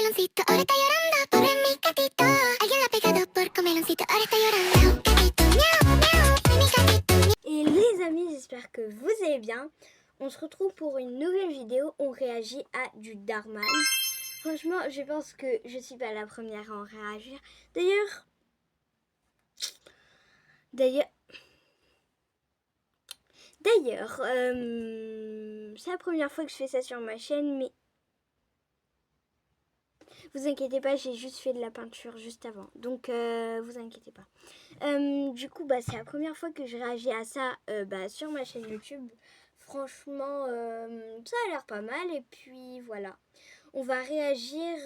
meloncito, ahorita llorando por mi gatito. Alguien la ha pegado por meloncito, ahorita llorando. Gatito, miau, miau, mi gatito. Et les amis, j'espère que vous allez bien. On se retrouve pour une nouvelle vidéo. On réagit à du Darman. Franchement, je pense que je suis pas la première à en réagir. D'ailleurs, c'est la première fois que je fais ça sur ma chaîne, mais vous inquiétez pas, j'ai juste fait de la peinture juste avant, donc vous inquiétez pas. Du coup, c'est la première fois que je réagis à ça sur ma chaîne YouTube. Franchement, ça a l'air pas mal, et puis voilà. On va réagir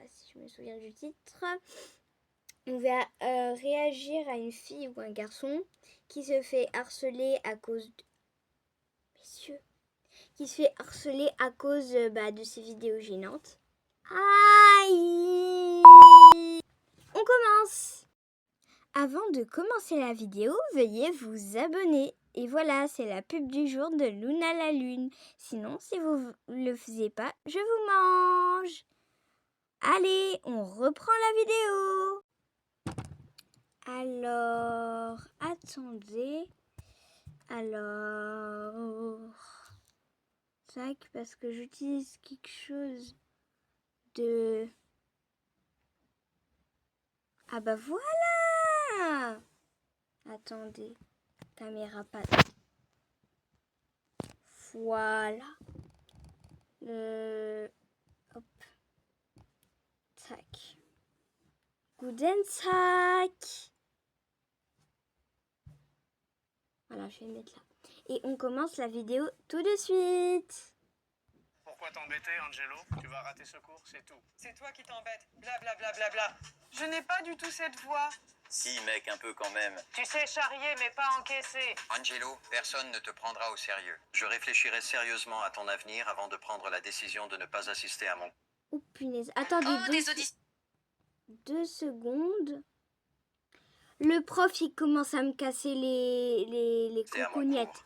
si je me souviens du titre, on va réagir à une fille ou un garçon qui se fait harceler à cause de... Messieurs, qui se fait harceler à cause de ses vidéos gênantes. Aïe! On commence! Avant de commencer la vidéo, veuillez vous abonner. Et voilà, c'est la pub du jour de Luna la Lune. Sinon, si vous ne le faisiez pas, je vous mange. Allez, on reprend la vidéo. Alors, attendez. Tac, parce que j'utilise quelque chose de... Ah bah voilà! Attendez, caméra pas... Voilà. Hop. Tac. Guten Tag. Voilà, je vais le mettre là. Et on commence la vidéo tout de suite. Pourquoi t'embêter, Angelo? Tu vas rater ce cours, c'est tout. C'est toi qui t'embêtes. Bla bla bla bla bla. Je n'ai pas du tout cette voix. Si, mec, un peu quand même. Tu sais charrier, mais pas encaisser. Angelo, personne ne te prendra au sérieux. Je réfléchirai sérieusement à ton avenir avant de prendre la décision de ne pas assister à mon... Oh punaise. Attendez deux secondes. Le prof, il commence à me casser les C'est à mon cocognettes. cours.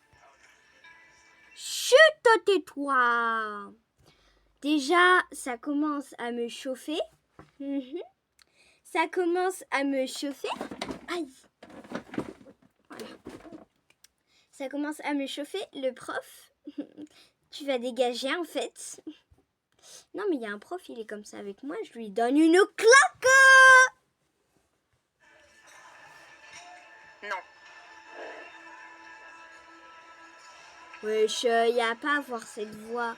Chut, tais-toi. Déjà, ça commence à me chauffer. Ça commence à me chauffer. Aïe. Voilà. Ça commence à me chauffer. Le prof, tu vas dégager en fait. Non, mais il y a un prof, il est comme ça avec moi. Je lui donne une claque. Non. Wesh, il n'y a pas à voir cette voix.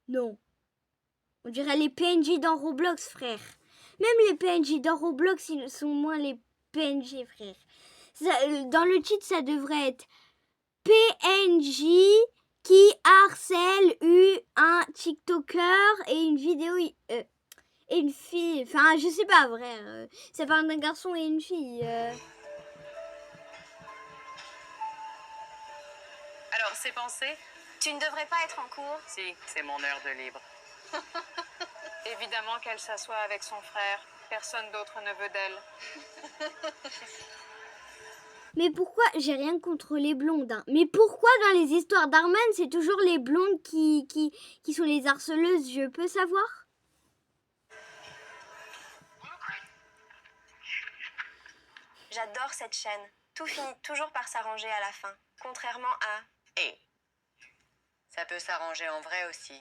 Non. On dirait les PNJ dans Roblox, frère. Même les PNJ dans Roblox, ils sont moins les PNJ, frère. Ça, dans le titre, ça devrait être PNJ qui harcèle un TikToker et une vidéo... et une fille... Enfin, je sais pas, frère. Ça parle d'un garçon et une fille. Alors, c'est pensé? Tu ne devrais pas être en cours. Si, c'est mon heure de libre. Évidemment qu'elle s'assoit avec son frère. Personne d'autre ne veut d'elle. Mais pourquoi... J'ai rien contre les blondes, hein. Mais pourquoi dans les histoires d'Arman, c'est toujours les blondes qui sont les harceleuses? Je peux savoir? J'adore cette chaîne. Tout finit toujours par s'arranger à la fin. Contrairement à... Et ça peut s'arranger en vrai aussi.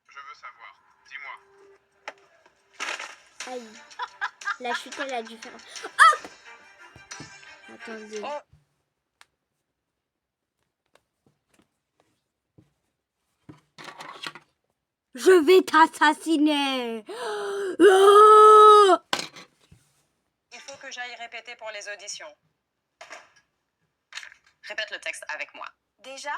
Je veux savoir. Dis-moi. Aïe. La chute, elle a dû faire... Oh! Attendez. Oh. Je vais t'assassiner. Oh! Il faut que j'aille répéter pour les auditions. Répète le texte avec moi. Déjà?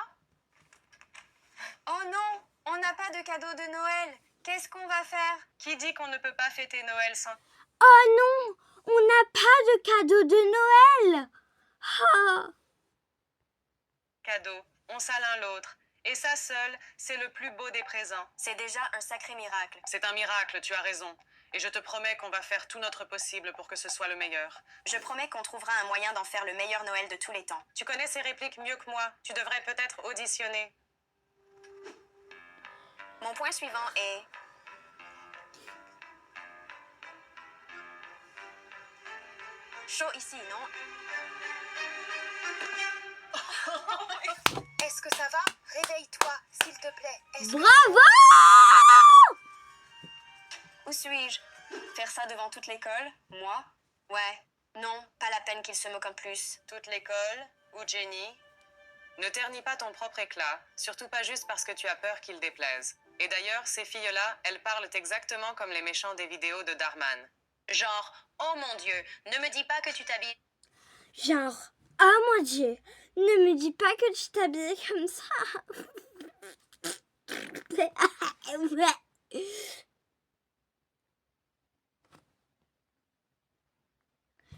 Oh non, on n'a pas de cadeau de Noël. Qu'est-ce qu'on va faire? Qui dit qu'on ne peut pas fêter Noël sans... Oh non, on n'a pas de cadeau de Noël. Ah. Cadeau, on s'a l'un l'autre. Et ça seul, c'est le plus beau des présents. C'est déjà un sacré miracle. C'est un miracle, tu as raison. Et je te promets qu'on va faire tout notre possible pour que ce soit le meilleur. Je promets qu'on trouvera un moyen d'en faire le meilleur Noël de tous les temps. Tu connais ces répliques mieux que moi. Tu devrais peut-être auditionner. Mon point suivant est... chaud ici, non? Est-ce que ça va? Réveille-toi, s'il te plaît. Bravo! Où suis-je? Faire ça devant toute l'école? Moi? Ouais. Non, pas la peine qu'il se moque en plus. Toute l'école ou Jenny? Ne ternis pas ton propre éclat, surtout pas juste parce que tu as peur qu'il déplaise. Et d'ailleurs, ces filles-là, elles parlent exactement comme les méchants des vidéos de Darman. Genre, oh mon Dieu, ne me dis pas que tu t'habilles. Genre, oh mon Dieu, ne me dis pas que tu t'habilles comme ça.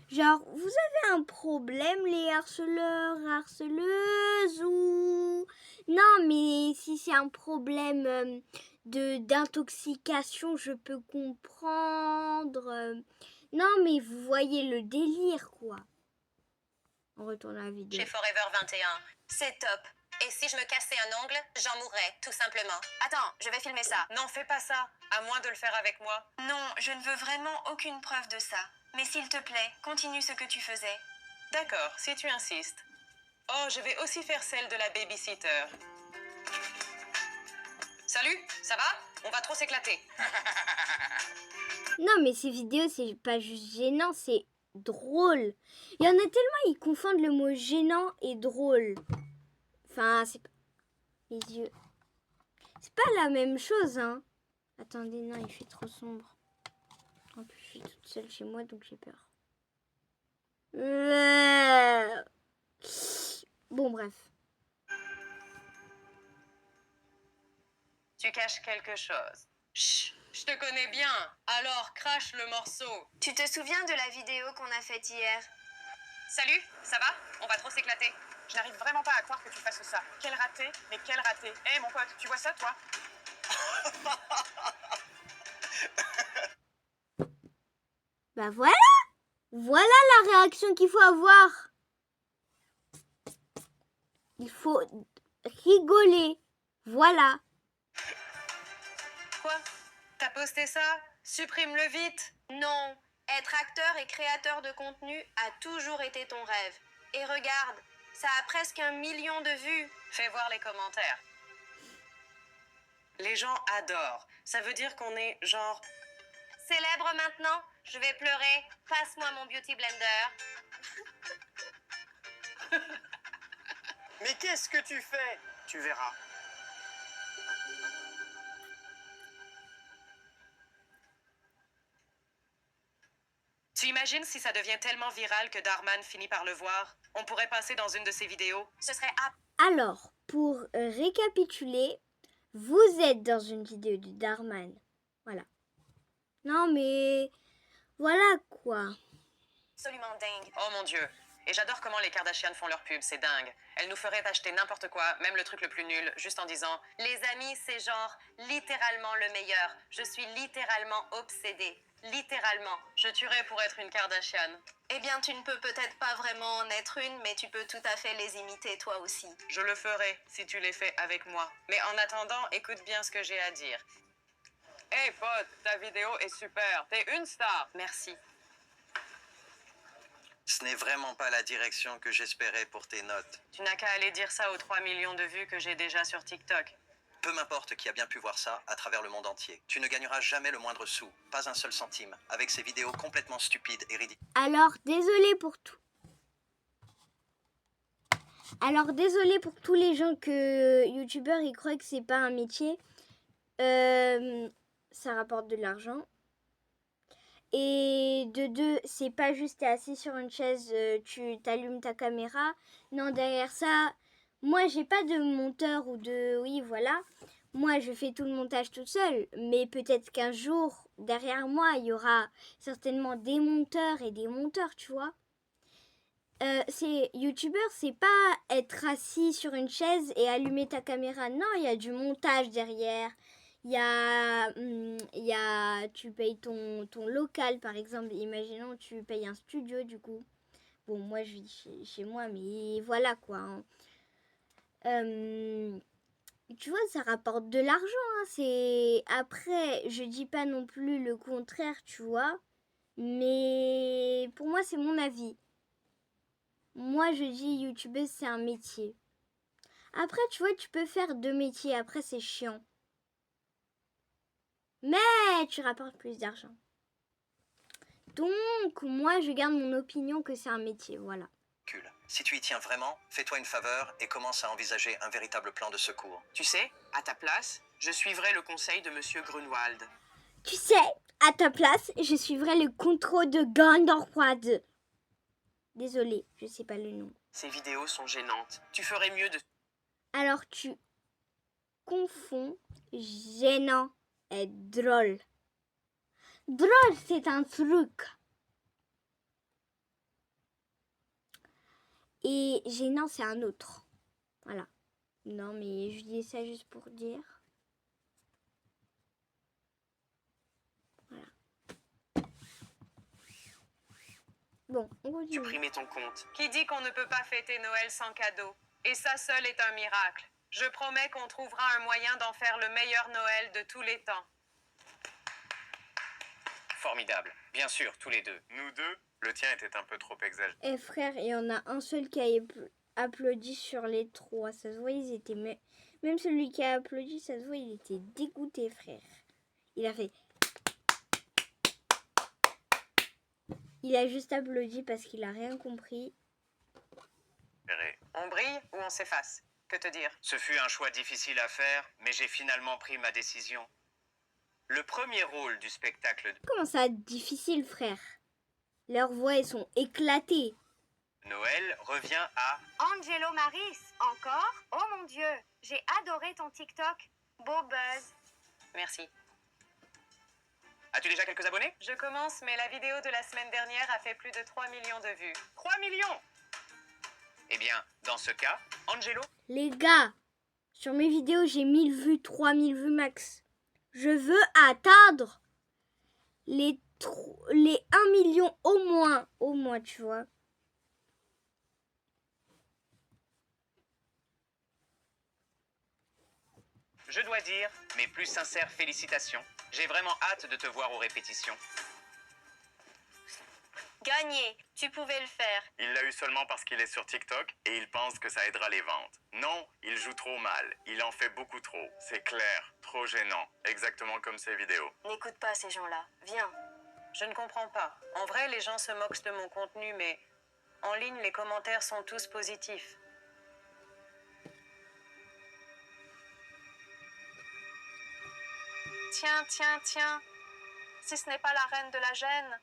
Genre, vous avez un problème, les harceleurs, harceleuses, ou... Non, mais si c'est un problème d'intoxication, je peux comprendre. Non, mais vous voyez le délire, quoi. On retourne à la vidéo. Chez Forever 21. C'est top. Et si je me cassais un ongle, j'en mourrais, tout simplement. Attends, je vais filmer ça. Non, fais pas ça, à moins de le faire avec moi. Non, je ne veux vraiment aucune preuve de ça. Mais s'il te plaît, continue ce que tu faisais. D'accord, si tu insistes. Oh, je vais aussi faire celle de la babysitter. Salut, ça va? On va trop s'éclater. Non, mais ces vidéos, c'est pas juste gênant, c'est drôle. Il y en a tellement, ils confondent le mot gênant et drôle. Enfin, c'est... Les yeux... C'est pas la même chose, hein. Attendez, non, il fait trop sombre. En plus, je suis toute seule chez moi, donc j'ai peur. Bon, bref. Tu caches quelque chose. Chut, je te connais bien. Alors, crache le morceau. Tu te souviens de la vidéo qu'on a faite hier? Salut, ça va? On va trop s'éclater. Je n'arrive vraiment pas à croire que tu fasses ça. Quel raté, mais quel raté. Hé mon pote, tu vois ça toi? Bah voilà! Voilà la réaction qu'il faut avoir. Il faut rigoler. Voilà. Quoi? T'as posté ça? Supprime-le vite. Non, être acteur et créateur de contenu a toujours été ton rêve. Et regarde, ça a presque 1 million de vues. Fais voir les commentaires. Les gens adorent. Ça veut dire qu'on est genre... Célèbre maintenant, je vais pleurer. Passe-moi mon beauty blender. Mais qu'est-ce que tu fais? Tu verras. Tu imagines si ça devient tellement viral que Darman finit par le voir? On pourrait passer dans une de ses vidéos. Ce serait Alors, pour récapituler, vous êtes dans une vidéo de Darman. Voilà. Non, mais... Voilà, quoi. absolument dingue. Oh mon Dieu. Et j'adore comment les Kardashian font leur pub, c'est dingue. Elles nous feraient acheter n'importe quoi, même le truc le plus nul, juste en disant « Les amis, c'est genre littéralement le meilleur. Je suis littéralement obsédée. Littéralement. Je tuerais pour être une Kardashian. Eh bien, tu ne peux peut-être pas vraiment en être une, mais tu peux tout à fait les imiter toi aussi. Je le ferai si tu les fais avec moi. Mais en attendant, écoute bien ce que j'ai à dire. Hey pote, ta vidéo est super. T'es une star. Merci. Ce n'est vraiment pas la direction que j'espérais pour tes notes. Tu n'as qu'à aller dire ça aux 3 millions de vues que j'ai déjà sur TikTok. Peu m'importe qui a bien pu voir ça à travers le monde entier. Tu ne gagneras jamais le moindre sou, pas un seul centime, avec ces vidéos complètement stupides et ridicules. Alors, désolé pour tout. Alors, désolé pour tous les gens que youtubeurs, ils croient que c'est pas un métier. Ça rapporte de l'argent. Et de deux, c'est pas juste t'es assis sur une chaise, tu t'allumes ta caméra. Non, derrière ça, moi j'ai pas de monteur ou de... Oui, voilà. Moi je fais tout le montage toute seule. Mais peut-être qu'un jour, derrière moi, il y aura certainement des monteurs et des monteurs, tu vois. C'est youtubeur, c'est pas être assis sur une chaise et allumer ta caméra. Non, il y a du montage derrière. Il y a, tu payes ton local, par exemple. Imaginons, tu payes un studio, du coup. Bon, moi, je vis chez moi, mais voilà, quoi. Hein. Tu vois, ça rapporte de l'argent. Hein. C'est après, je dis pas non plus le contraire, tu vois. Mais pour moi, c'est mon avis. Moi, je dis youtubeuse, c'est un métier. Après, tu vois, tu peux faire 2 métiers. Après, c'est chiant. Mais tu rapportes plus d'argent. Donc, moi, je garde mon opinion que c'est un métier, voilà. Si tu y tiens vraiment, fais-toi une faveur et commence à envisager un véritable plan de secours. Tu sais, à ta place, je suivrai le conseil de Monsieur Grunwald. Tu sais, à ta place, je suivrai le contrôle de Gandorwad. Désolée, je sais pas le nom. Ces vidéos sont gênantes. Tu ferais mieux de... Alors tu confonds gênant et drôle. Drôle, c'est un truc. Et gênant, c'est un autre. Voilà. Non, mais je dis ça juste pour dire. Voilà. Bon, on continue. supprimer ton compte. Qui dit qu'on ne peut pas fêter Noël sans cadeau? Et ça seul est un miracle. Je promets qu'on trouvera un moyen d'en faire le meilleur Noël de tous les temps. Formidable. Bien sûr, tous les deux. Nous deux, le tien était un peu trop exagéré. Eh frère, il y en a un seul qui a applaudi sur les 3. Ça se voit, ils étaient... Même celui qui a applaudi, ça se voit, il était dégoûté, frère. Il a fait... Il a juste applaudi parce qu'il a rien compris. On brille ou on s'efface? Que te dire? Ce fut un choix difficile à faire, mais j'ai finalement pris ma décision. Le premier rôle du spectacle Comment ça, difficile, frère? Leurs voix, elles sont éclatées. de Noël revient à... Angelo Maris, encore? Oh mon Dieu, j'ai adoré ton TikTok. Beau buzz. Merci. As-tu déjà quelques abonnés? Je commence, mais la vidéo de la semaine dernière a fait plus de 3 millions de vues. 3 millions! Eh bien, dans ce cas, Angelo... Les gars, sur mes vidéos, j'ai 1000 vues, 3000 vues max. Je veux atteindre les 1 million au moins, tu vois. Je dois dire mes plus sincères félicitations. J'ai vraiment hâte de te voir aux répétitions. Gagné, tu pouvais le faire. Il l'a eu seulement parce qu'il est sur TikTok et il pense que ça aidera les ventes. Non, il joue trop mal. Il en fait beaucoup trop. C'est clair, trop gênant. Exactement comme ses vidéos. N'écoute pas ces gens-là. Viens. Je ne comprends pas. En vrai, les gens se moquent de mon contenu, mais en ligne, les commentaires sont tous positifs. Tiens. Si ce n'est pas la reine de la gêne.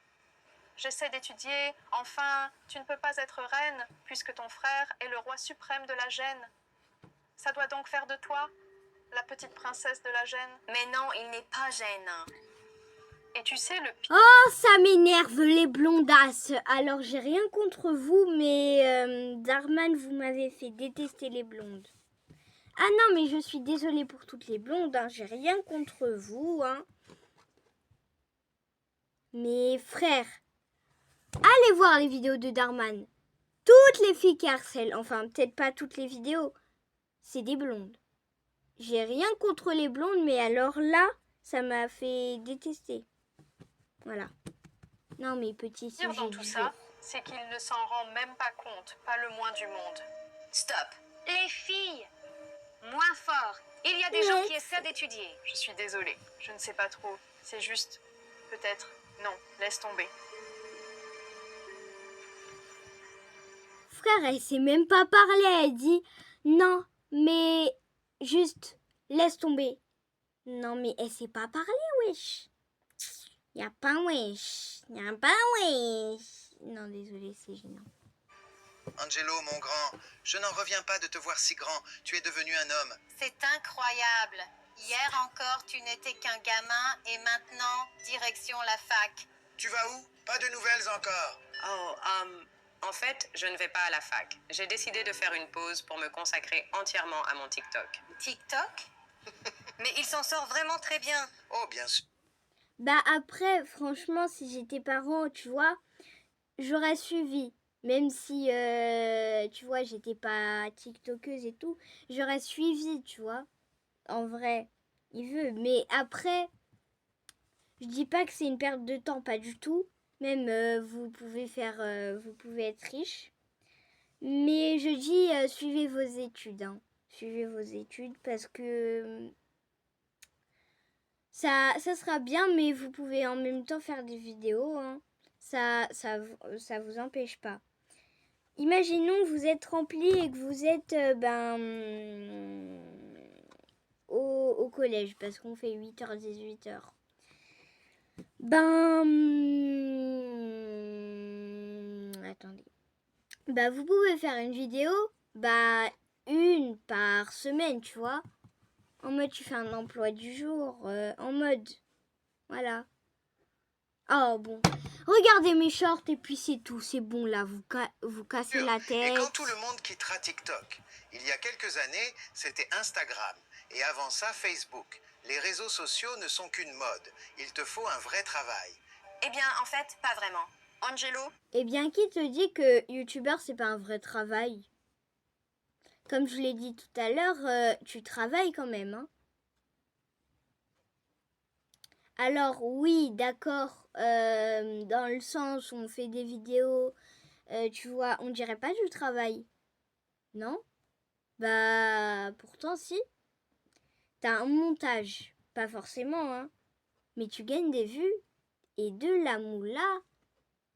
J'essaie d'étudier. Enfin, tu ne peux pas être reine puisque ton frère est le roi suprême de la gêne. Ça doit donc faire de toi la petite princesse de la gêne. Mais non, il n'est pas gêne. Et tu sais, le pire... Oh, ça m'énerve les blondasses. Alors, j'ai rien contre vous, mais Darman, vous m'avez fait détester les blondes. Ah non, mais je suis désolée pour toutes les blondes. Hein. J'ai rien contre vous. Hein. Mais frère, allez voir les vidéos de Darman. Toutes les filles qui harcèlent, enfin peut-être pas toutes les vidéos, c'est des blondes. J'ai rien contre les blondes, mais alors là, ça m'a fait détester. Voilà. Non mais petit sujet dans du tout jour. ça, c'est qu'il ne s'en rend même pas compte, pas le moins du monde. Stop. Les filles, moins fort. Il y a des gens qui essaient d'étudier. Je suis désolée, je ne sais pas trop. C'est juste, peut-être, non, laisse tomber. Frère, elle sait même pas parler. Elle dit non, mais juste laisse tomber. Non, mais elle sait pas parler, wesh. Y a pas wesh. Y a pas wesh. Non, désolé, c'est gênant. Angelo, mon grand, je n'en reviens pas de te voir si grand. Tu es devenu un homme. C'est incroyable. Hier encore, tu n'étais qu'un gamin et maintenant, direction la fac. Tu vas où? Pas de nouvelles encore. En fait, je ne vais pas à la fac. J'ai décidé de faire une pause pour me consacrer entièrement à mon TikTok. TikTok? Mais il s'en sort vraiment très bien. Oh, bien sûr. Bah après, franchement, si j'étais parent, tu vois, j'aurais suivi. Même si, tu vois, j'étais pas tiktokeuse et tout, j'aurais suivi, tu vois. en vrai, il veut. Mais après, je dis pas que c'est une perte de temps, pas du tout. Même vous pouvez être riche. Mais je dis suivez vos études. Hein. Suivez vos études parce que ça sera bien, mais vous pouvez en même temps faire des vidéos. Hein. Ça vous empêche pas. Imaginons que vous êtes rempli et que vous êtes au collège parce qu'on fait 8h, 18h. Attendez. Vous pouvez faire une vidéo, une par semaine, tu vois. En mode, tu fais un emploi du jour, en mode, voilà. Oh bon, regardez mes shorts et puis c'est tout, c'est bon là, vous cassez la tête. Et quand tout le monde quittera TikTok, il y a quelques années, c'était Instagram. Et avant ça, Facebook. Les réseaux sociaux ne sont qu'une mode. Il te faut un vrai travail. Eh bien, en fait, pas vraiment. Angelo? Eh bien, qui te dit que youtubeur, c'est pas un vrai travail? Comme je l'ai dit tout à l'heure, tu travailles quand même, hein. Alors, oui, d'accord, dans le sens où on fait des vidéos, tu vois, on dirait pas du travail. Non? Pourtant, si. T'as un montage. Pas forcément, hein. Mais tu gagnes des vues et de la moula.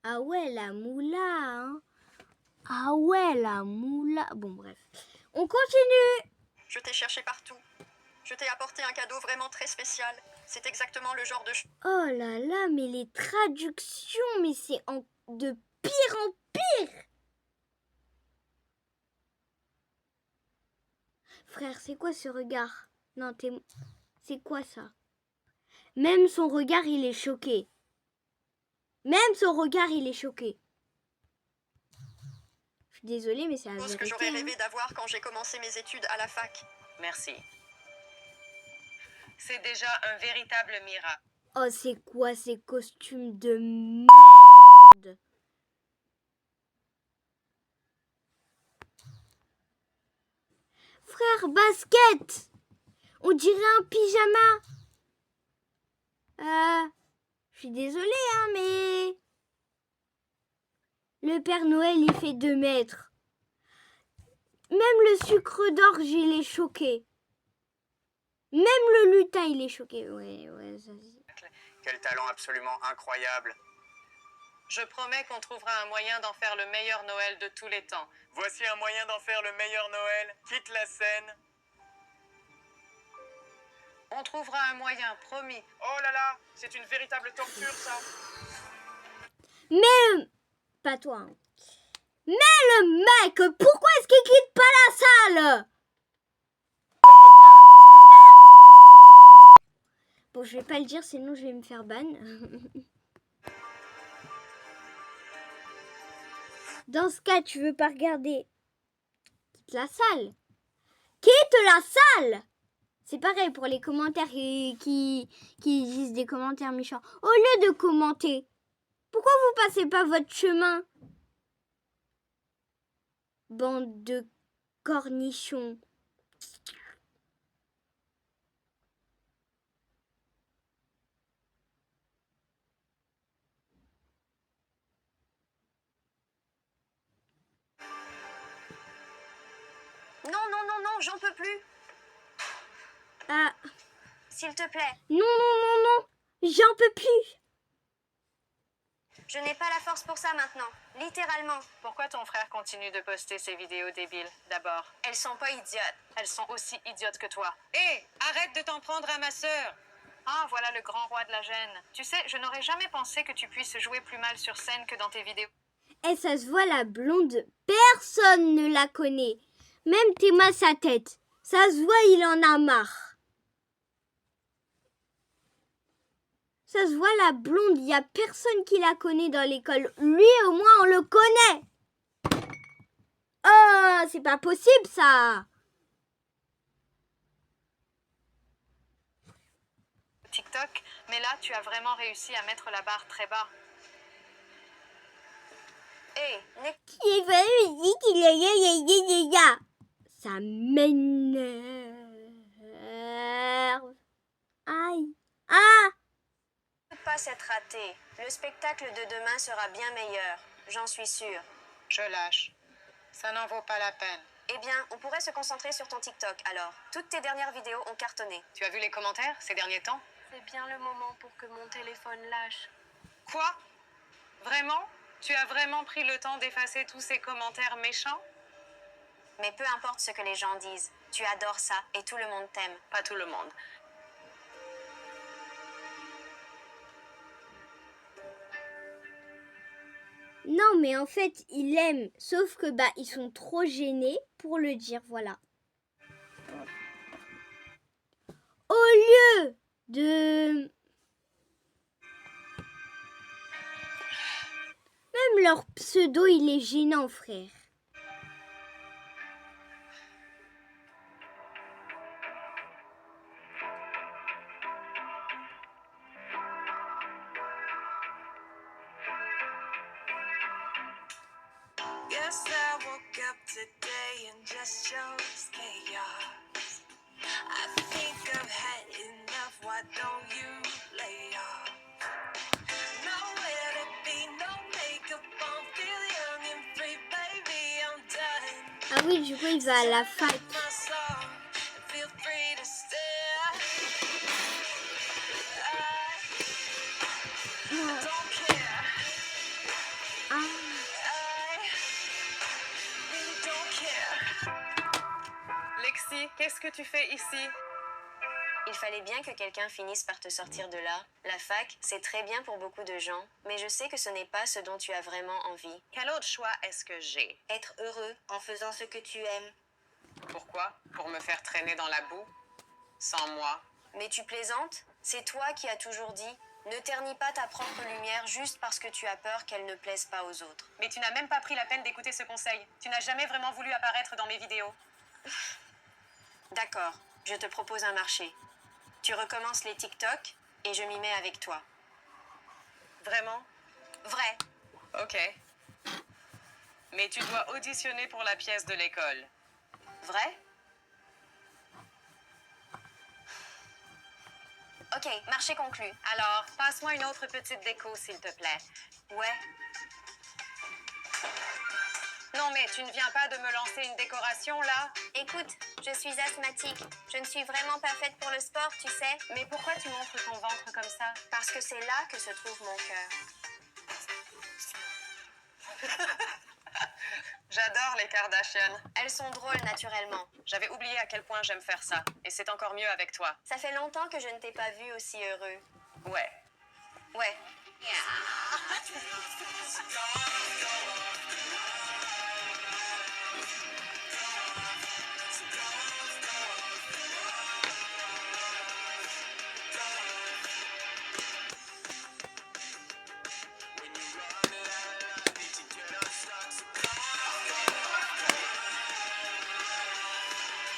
Ah ouais, la moula, hein. Ah ouais, la moula. Bon, bref. On continue. Je t'ai cherché partout. Je t'ai apporté un cadeau vraiment très spécial. C'est exactement le genre de... Oh là là, mais les traductions, mais c'est de pire en pire. Frère, c'est quoi ce regard? Non, c'est quoi ça? Même son regard, il est choqué. Même son regard, il est choqué. Je suis désolée, mais c'est la vérité. Ce que j'aurais rêvé d'avoir quand j'ai commencé mes études à la fac. Merci. C'est déjà un véritable miracle. Oh, c'est quoi ces costumes de merde? Frère, basket! On dirait un pyjama. Je suis désolée, hein, mais... Le Père Noël, il fait 2 mètres. Même le sucre d'orge, il est choqué. Même le lutin, il est choqué. Ouais, ça... Quel talent absolument incroyable. Je promets qu'on trouvera un moyen d'en faire le meilleur Noël de tous les temps. Voici un moyen d'en faire le meilleur Noël. Quitte la scène. On trouvera un moyen, promis. Oh là là, c'est une véritable torture, ça. Mais... Pas toi, hein. Mais le mec, pourquoi est-ce qu'il quitte pas la salle? Bon, je vais pas le dire, sinon je vais me faire ban. Dans ce cas, tu veux pas regarder? Quitte la salle. Quitte la salle! C'est pareil pour les commentaires qui disent des commentaires méchants. Au lieu de commenter, pourquoi vous passez pas votre chemin? Bande de cornichons. Non, j'en peux plus. Ah, S'il te plaît, non, j'en peux plus. je n'ai pas la force pour ça maintenant. Littéralement. Pourquoi ton frère continue de poster ces vidéos débiles, d'abord? Elles sont pas idiotes. Elles sont aussi idiotes que toi. Hé, arrête de t'en prendre à ma sœur. Ah, voilà le grand roi de la gêne. Tu sais, je n'aurais jamais pensé que tu puisses jouer plus mal sur scène que dans tes vidéos. Et ça se voit, la blonde, personne ne la connaît. Même Théma, sa tête. Ça se voit, il en a marre. Ça se voit, la blonde, il n'y a personne qui la connaît dans l'école. Lui, au moins, on le connaît. Oh, c'est pas possible, ça. TikTok, mais là, tu as vraiment réussi à mettre la barre très bas. Hé, Il veut dire qu'il y a. Ça m'énerve. pas s'être raté. Le spectacle de demain sera bien meilleur, j'en suis sûre. Je lâche. Ça n'en vaut pas la peine. Eh bien, on pourrait se concentrer sur ton TikTok alors. Toutes tes dernières vidéos ont cartonné. Tu as vu les commentaires ces derniers temps? C'est bien le moment pour que mon téléphone lâche. Quoi? Vraiment? Tu as vraiment pris le temps d'effacer tous ces commentaires méchants? Mais peu importe ce que les gens disent, tu adores ça et tout le monde t'aime. Pas tout le monde. Non, mais en fait, ils l'aiment. Sauf que bah ils sont trop gênés pour le dire, voilà. Au lieu de... Même leur pseudo, il est gênant, frère. Guess I woke up today and just chose chaos. I think I've had enough, why don't you lay off? Nowhere to be, no makeup on, feel young and free, baby, I'm done. Ah oui, du coup, il va à la fac. My soul, and feel free to stare. I don't care. Ah. Lexi, qu'est-ce que tu fais ici? Il fallait bien que quelqu'un finisse par te sortir de là. La fac, c'est très bien pour beaucoup de gens, mais je sais que ce n'est pas ce dont tu as vraiment envie. Quel autre choix est-ce que j'ai? Être heureux en faisant ce que tu aimes. Pourquoi? Pour me faire traîner dans la boue? Sans moi? Mais tu plaisantes? C'est toi qui as toujours dit « Ne ternis pas ta propre lumière juste parce que tu as peur qu'elle ne plaise pas aux autres. » Mais tu n'as même pas pris la peine d'écouter ce conseil. Tu n'as jamais vraiment voulu apparaître dans mes vidéos. D'accord, je te propose un marché. Tu recommences les TikTok et je m'y mets avec toi. Vraiment? Vrai. Ok. Mais tu dois auditionner pour la pièce de l'école. Vrai? Ok, marché conclu. Alors, passe-moi une autre petite déco, s'il te plaît. Ouais. Non, mais tu ne viens pas de me lancer une décoration, là? Écoute, je suis asthmatique. Je ne suis vraiment pas faite pour le sport, tu sais. Mais pourquoi tu montres ton ventre comme ça? Parce que c'est là que se trouve mon cœur. J'adore les Kardashians. Elles sont drôles naturellement. J'avais oublié à quel point j'aime faire ça. Et c'est encore mieux avec toi. Ça fait longtemps que je ne t'ai pas vu aussi heureux. Ouais. Ouais.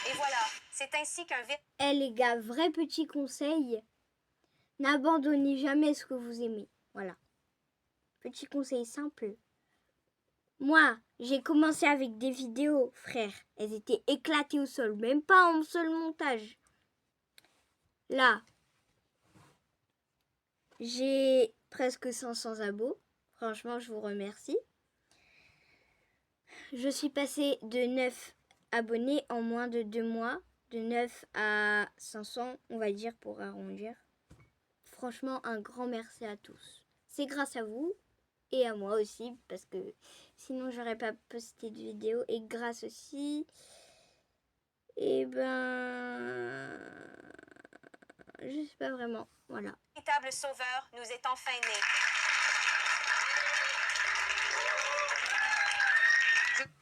Et voilà, c'est ainsi qu'un Eh les gars, vrai petit conseil, n'abandonnez jamais ce que vous aimez. Voilà. Petit conseil simple. Moi, j'ai commencé avec des vidéos, frère. Elles étaient éclatées au sol, même pas en seul montage. Là, j'ai presque 500 abos. Franchement, je vous remercie. Je suis passée de 9 abonnés en moins de 2 mois. De 9 à 500, on va dire, pour arrondir. Franchement, un grand merci à tous. C'est grâce à vous et à moi aussi, parce que sinon, j'aurais pas posté de vidéo. Et grâce aussi, eh ben, je sais pas vraiment, voilà. Le véritable sauveur nous est enfin né.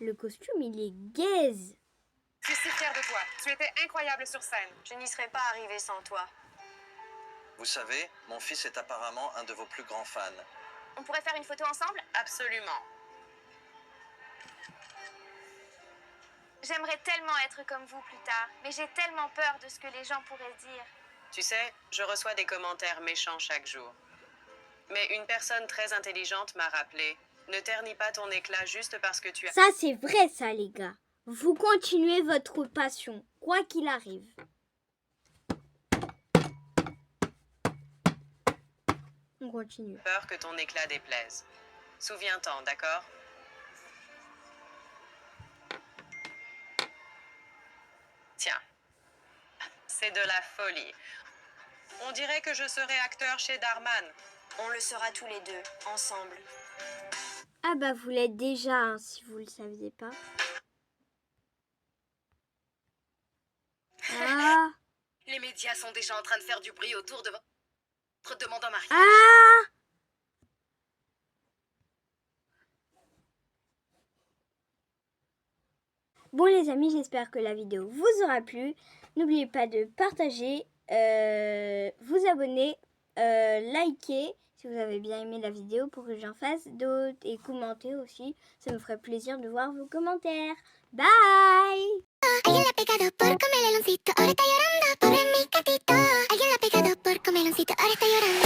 Le costume, il est gaze. Je suis si fière de toi. Tu étais incroyable sur scène. Je n'y serais pas arrivée sans toi. Vous savez, mon fils est apparemment un de vos plus grands fans. On pourrait faire une photo ensemble? Absolument. J'aimerais tellement être comme vous plus tard, mais j'ai tellement peur de ce que les gens pourraient dire. Tu sais, je reçois des commentaires méchants chaque jour. Mais une personne très intelligente m'a rappelé, ne ternis pas ton éclat juste parce que tu as... Ça, c'est vrai, ça, les gars. Vous continuez votre passion, quoi qu'il arrive. On continue. Peur que ton éclat déplaise. Souviens-t'en, d'accord? Tiens, c'est de la folie. On dirait que je serai acteur chez Darman. On le sera tous les deux, ensemble. Ah bah vous l'êtes déjà, hein, si vous le saviez pas. Ah. Les médias sont déjà en train de faire du bruit autour de votre demande en mariage. Ah. Bon les amis, j'espère que la vidéo vous aura plu. N'oubliez pas de partager, vous abonner, liker si vous avez bien aimé la vidéo pour que j'en fasse d'autres et commenter aussi. Ça me ferait plaisir de voir vos commentaires. Bye! Alguien le ha pegado por comer el meloncito, ahora está llorando por mi gatito. Alguien le ha pegado por comer el meloncito, ahora está llorando.